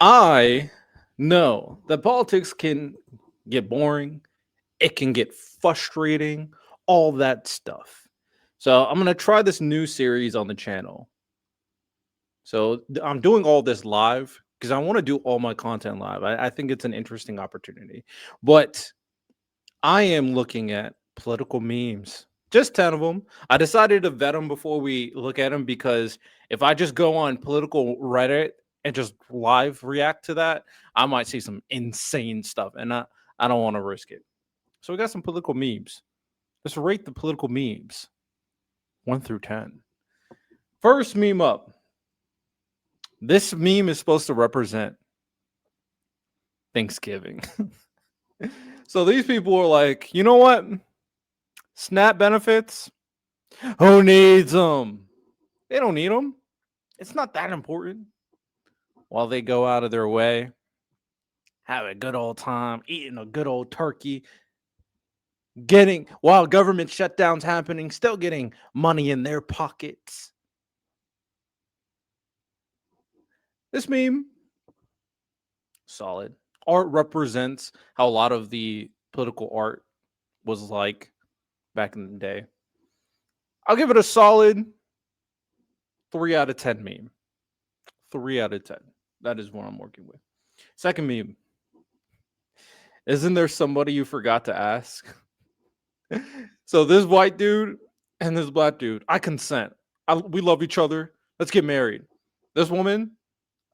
I know that politics can get boring, it can get frustrating, all that stuff. So I'm gonna try this new series on the channel. So I'm doing all this live because I want to do all my content live. I think it's an interesting opportunity. But I am looking at political memes, just 10 of them. I decided to vet them before we look at them because if I just go on political Reddit and just live react to that, I might see some insane stuff and I don't want to risk it. So we got some political memes. Let's rate the political memes 1 through 10. First meme up. This meme is supposed to represent Thanksgiving. So these people are like, you know what? SNAP benefits? Who needs them? They don't need them. It's not that important. While they go out of their way, have a good old time, eating a good old turkey, getting, while government shutdowns happening, still getting money in their pockets. This meme, solid. Art represents how a lot of the political art was like back in the day. I'll give it a solid 3 out of 10 meme. 3 out of 10. That is what I'm working with. Second meme. Isn't there somebody you forgot to ask? So this white dude and this black dude, I consent. We love each other. Let's get married. This woman,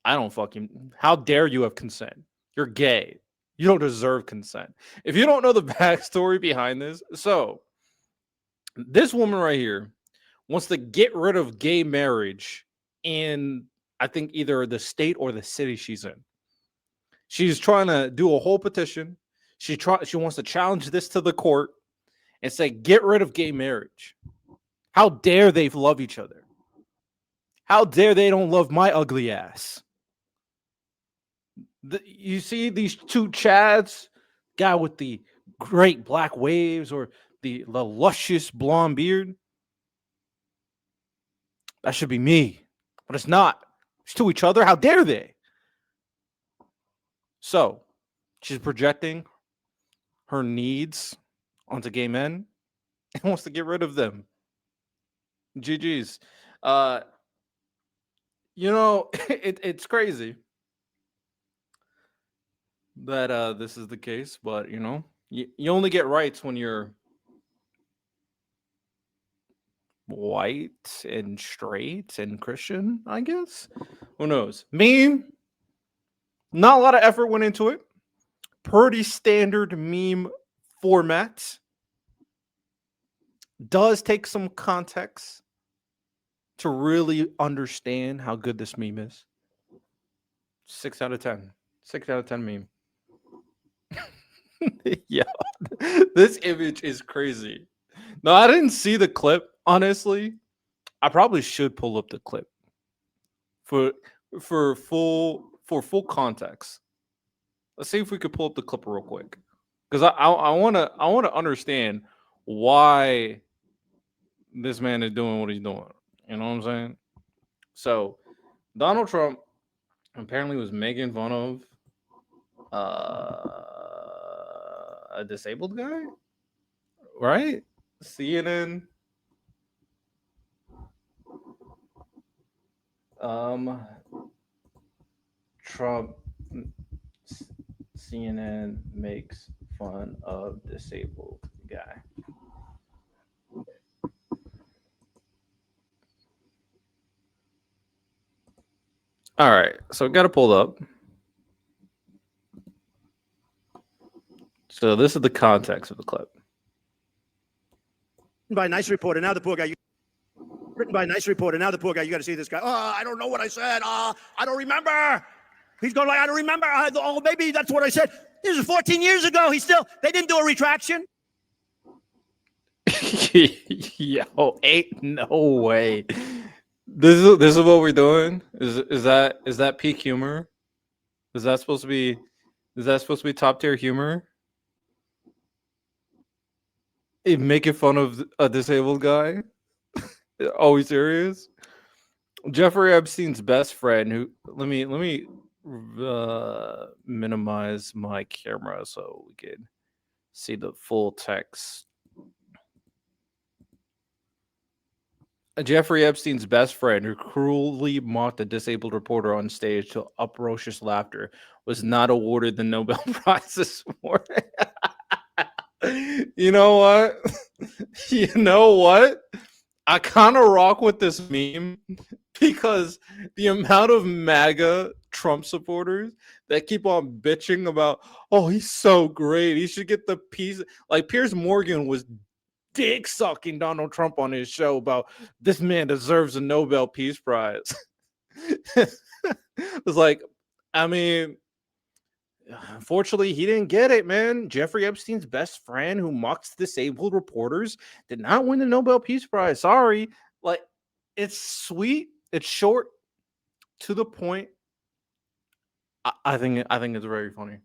I don't fucking. How dare you have consent? You're gay. You don't deserve consent. If you don't know the backstory behind this, so this woman right here wants to get rid of gay marriage in, I think, either the state or the city she's in. She's trying to do a whole petition. She wants to challenge this to the court and say, get rid of gay marriage. How dare they love each other? How dare they don't love my ugly ass? You see these two Chads, guy with the great black waves or the luscious blonde beard. That should be me, but it's not. It's to each other. How dare they? So she's projecting her needs onto gay men and wants to get rid of them. GG's. It's crazy that this is the case, but you only get rights when you're white and straight and Christian, I guess. Who knows? Meme, not a lot of effort went into it. Pretty standard meme format. Does take some context to really understand how good this meme is. 6 out of 10. 6 out of 10 meme. Yeah, this image is crazy. No, I didn't see the clip, honestly. I probably should pull up the clip for full context. Let's see if we could pull up the clip real quick, because I want to understand why this man is doing what he's doing. You know what I'm saying? So Donald Trump apparently was making fun of a disabled guy, right? CNN. Trump. CNN makes fun of disabled guy. All right, so got to pull up. So this is the context of the clip. By a nice reporter. Now the poor guy. Written by a nice reporter. Now the poor guy. You got to see this guy. Oh, I don't know what I said. I don't remember. He's going like, I don't remember. Oh, maybe that's what I said. This was 14 years ago. They didn't do a retraction. Yo, ain't no way. This is what we're doing. Is that peak humor? Is that supposed to be top tier humor? Making fun of a disabled guy? Are we serious? Jeffrey Epstein's best friend, who let me minimize my camera so we can see the full text. Jeffrey Epstein's best friend, who cruelly mocked a disabled reporter on stage to uproarious laughter, was not awarded the Nobel Prize this morning. You know what? You know what? I kind of rock with this meme because the amount of MAGA Trump supporters that keep on bitching about, oh, he's so great. He should get the piece. Like Piers Morgan was dick sucking Donald Trump on his show about this man deserves a Nobel Peace Prize. It was like, I mean, unfortunately, he didn't get it, man. Jeffrey Epstein's best friend, who mocks disabled reporters, did not win the Nobel Peace Prize. Sorry. Like, it's sweet, it's short, to the point. I think it's very funny.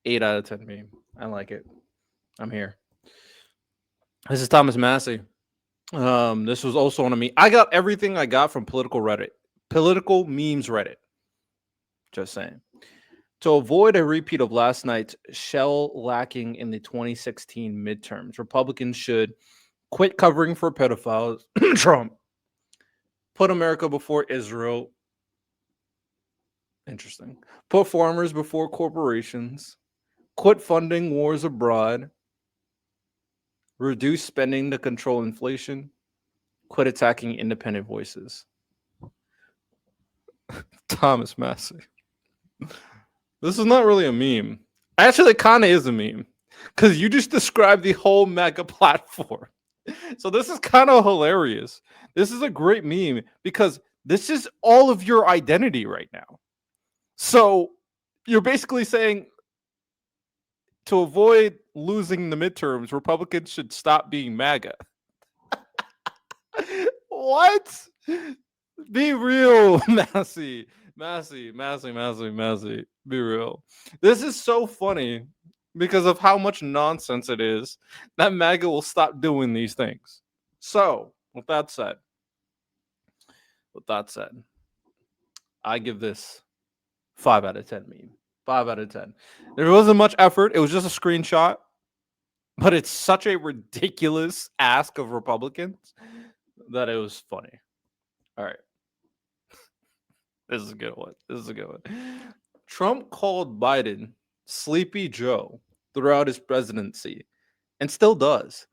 8 out of 10 meme. I like it. I'm here. This is Thomas Massey. This was also on me. I got everything I got from political memes Reddit. Just saying. To avoid a repeat of last night's shell lacking in the 2016 midterms, Republicans should quit covering for pedophiles, Trump, put America before Israel, interesting, put farmers before corporations, quit funding wars abroad, reduce spending to control inflation, quit attacking independent voices. Thomas Massey. This is not really a meme. Actually, it kind of is a meme because you just described the whole mega platform. So this is kind of hilarious. This is a great meme because this is all of your identity right now. So you're basically saying to avoid losing the midterms, Republicans should stop being MAGA. What? Be real, Massey. Massey. Be real. This is so funny because of how much nonsense it is that MAGA will stop doing these things. So, with that said, I give this 5 out of 10 meme. 5 out of 10. There wasn't much effort. It was just a screenshot, but it's such a ridiculous ask of Republicans that it was funny. All right. This is a good one. Trump called Biden Sleepy Joe throughout his presidency and still does.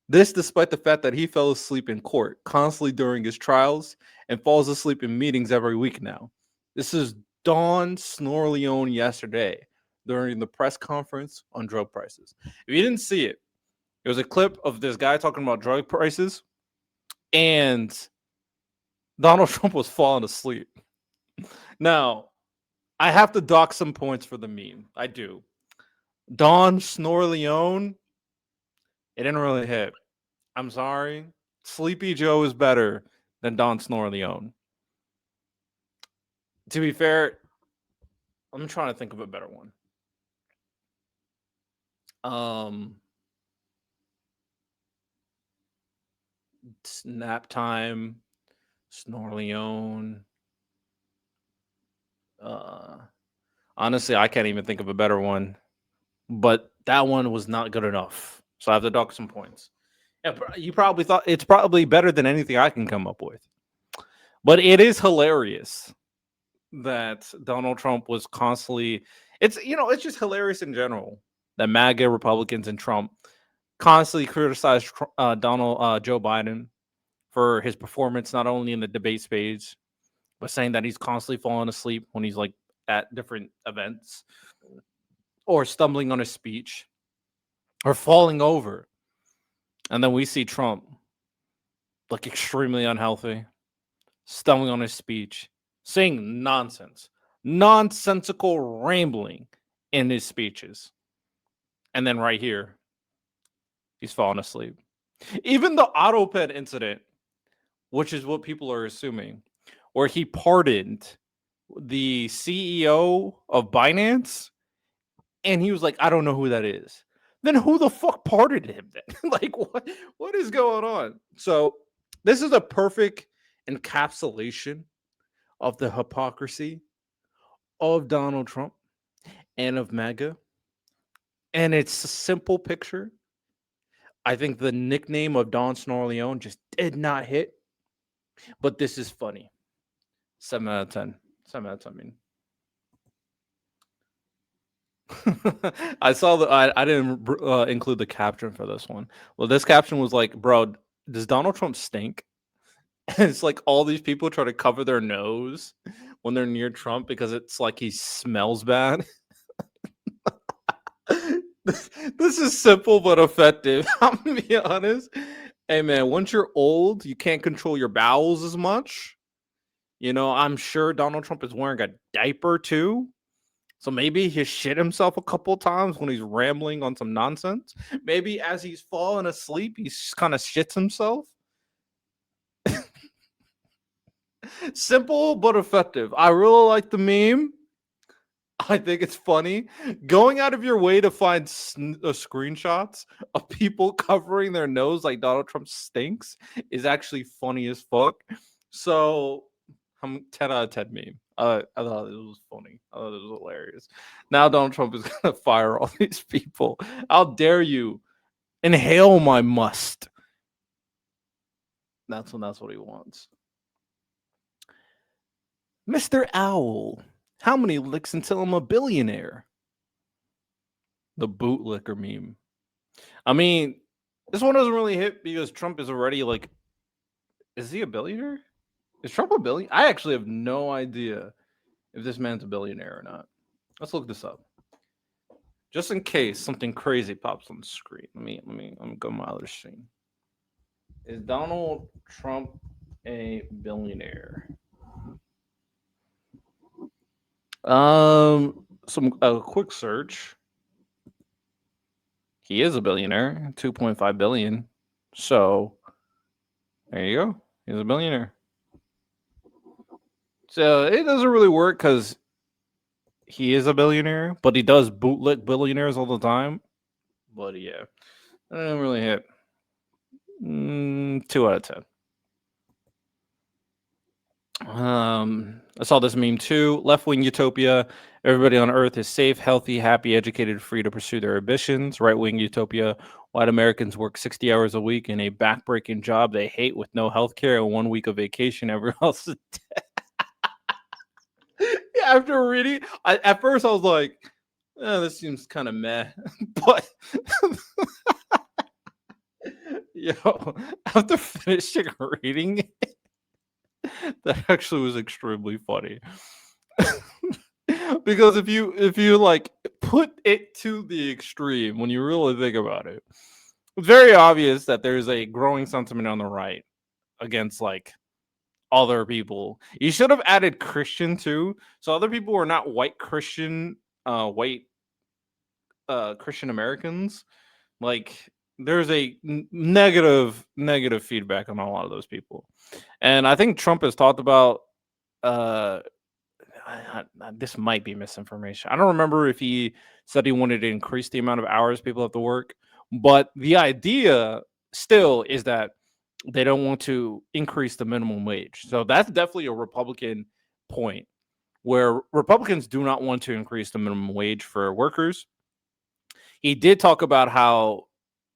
This despite the fact that he fell asleep in court constantly during his trials and falls asleep in meetings every week now. This is Don Snorleone yesterday during the press conference on drug prices. If you didn't see it, it was a clip of this guy talking about drug prices, and Donald Trump was falling asleep. Now, I have to dock some points for the meme. I do. Don Snorleone, it didn't really hit. I'm sorry. Sleepy Joe is better than Don Snorleone. To be fair, I'm trying to think of a better one. Nap time, Snorleone. Honestly, I can't even think of a better one, but that one was not good enough. So I have to dock some points. Yeah, you probably thought it's probably better than anything I can come up with. But it is hilarious that Donald Trump was constantly it's just hilarious in general that MAGA Republicans and Trump constantly criticize Joe Biden for his performance not only in the debate stage but saying that he's constantly falling asleep when he's like at different events or stumbling on his speech or falling over. And then we see Trump like extremely unhealthy, stumbling on his speech, saying nonsensical rambling in his speeches. And then right here, he's falling asleep. Even the AutoPed incident, which is what people are assuming, where he pardoned the CEO of Binance, and he was like, I don't know who that is. Then who the fuck pardoned him then? Like, what is going on? So this is a perfect encapsulation of the hypocrisy of Donald Trump and of MAGA, and it's a simple picture. I think the nickname of Don Snorleone just did not hit, but this is funny. 7 out of 10. 7 out of 10. I saw the. I didn't include the caption for this one. Well, this caption was like, "Bro, does Donald Trump stink?" And it's like all these people try to cover their nose when they're near Trump because it's like he smells bad. This is simple but effective. I'm gonna be honest. Hey man, once you're old, you can't control your bowels as much. You know, I'm sure Donald Trump is wearing a diaper too. So maybe he shit himself a couple times when he's rambling on some nonsense. Maybe as he's falling asleep, he kind of shits himself. Simple but effective. I really like the meme. I think it's funny. Going out of your way to find screenshots of people covering their nose like Donald Trump stinks is actually funny as fuck. So I'm 10 out of 10 meme. I thought it was funny. I thought it was hilarious. Now Donald Trump is gonna fire all these people. How dare you inhale my must? That's what he wants. Mr. Owl, how many licks until I'm a billionaire? The bootlicker meme. I mean, this one doesn't really hit because Trump is already like, is he a billionaire? Is Trump a billionaire? I actually have no idea if this man's a billionaire or not. Let's look this up. Just in case something crazy pops on the screen. Let me go to my other screen. Is Donald Trump a billionaire? Some a quick search. He is a billionaire, 2.5 billion. So there you go. He's a billionaire. So it doesn't really work because he is a billionaire, but he does bootlick billionaires all the time. But yeah, that didn't really hit. 2 out of 10. I saw this meme too. Left wing utopia. Everybody on Earth is safe, healthy, happy, educated, free to pursue their ambitions. Right wing utopia. White Americans work 60 hours a week in a backbreaking job they hate with no health care and 1 week of vacation. Everyone else is dead. Yeah, after reading, at first I was like, this seems kind of meh. But yo, after finishing reading it, that actually was extremely funny. Because if you like put it to the extreme when you really think about it, it's very obvious that there's a growing sentiment on the right against like other people. You should have added Christian too, so other people are not white Christian, white Christian Americans. Like there's a negative feedback on a lot of those people, and I think Trump has talked about. Uh, this might be misinformation. I don't remember if he said he wanted to increase the amount of hours people have to work, but the idea still is that they don't want to increase the minimum wage. So that's definitely a Republican point where Republicans do not want to increase the minimum wage for workers. He did talk about how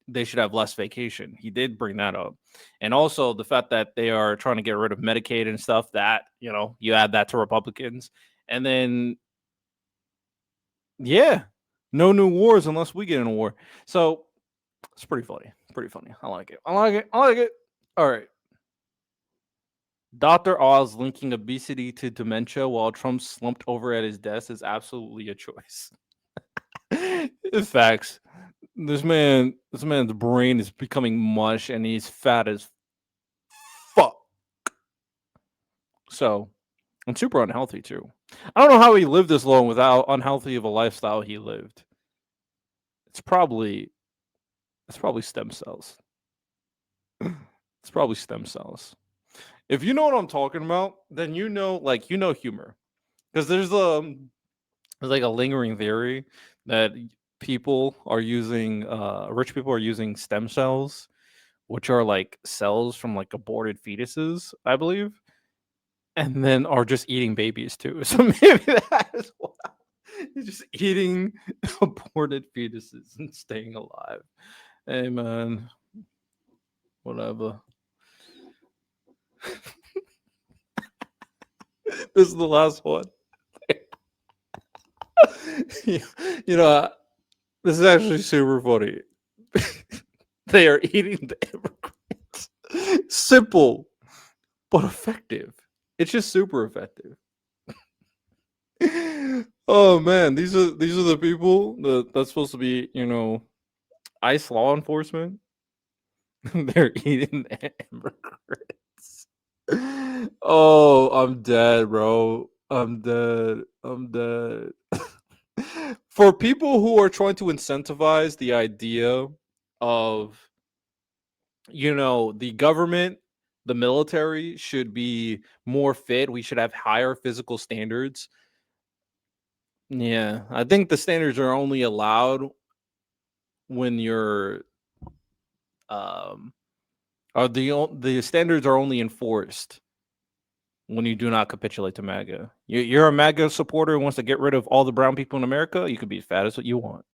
they should have less vacation. He did bring that up. And also the fact that they are trying to get rid of Medicaid and stuff that, you add that to Republicans. And then, yeah, no new wars unless we get in a war. So it's pretty funny. Pretty funny. I like it. I like it. I like it. All right. Dr. Oz linking obesity to dementia while Trump slumped over at his desk is absolutely a choice. Facts. This man's brain is becoming mush and he's fat as fuck. So, and super unhealthy too. I don't know how he lived this long without unhealthy of a lifestyle he lived. It's probably stem cells. It's probably stem cells. If you know what I'm talking about, then humor. Because there's like a lingering theory that people are using rich people are using stem cells, which are like cells from like aborted fetuses, I believe. and then are just eating babies too. So maybe that is why he's just eating aborted fetuses and staying alive. Hey man, whatever. This is the last one. you you know, this is actually super funny. They are eating the immigrants. Simple but effective. It's just super effective. Oh man, these are the people that's supposed to be, ICE law enforcement. They're eating the immigrants. Oh, I'm dead, bro. I'm dead. I'm dead. For people who are trying to incentivize the idea of, the government, the military should be more fit, we should have higher physical standards. Yeah, I think the standards are only allowed when you're um the standards are only enforced when you do not capitulate to MAGA. You're a MAGA supporter who wants to get rid of all the brown people in America, you could be as fat as what you want.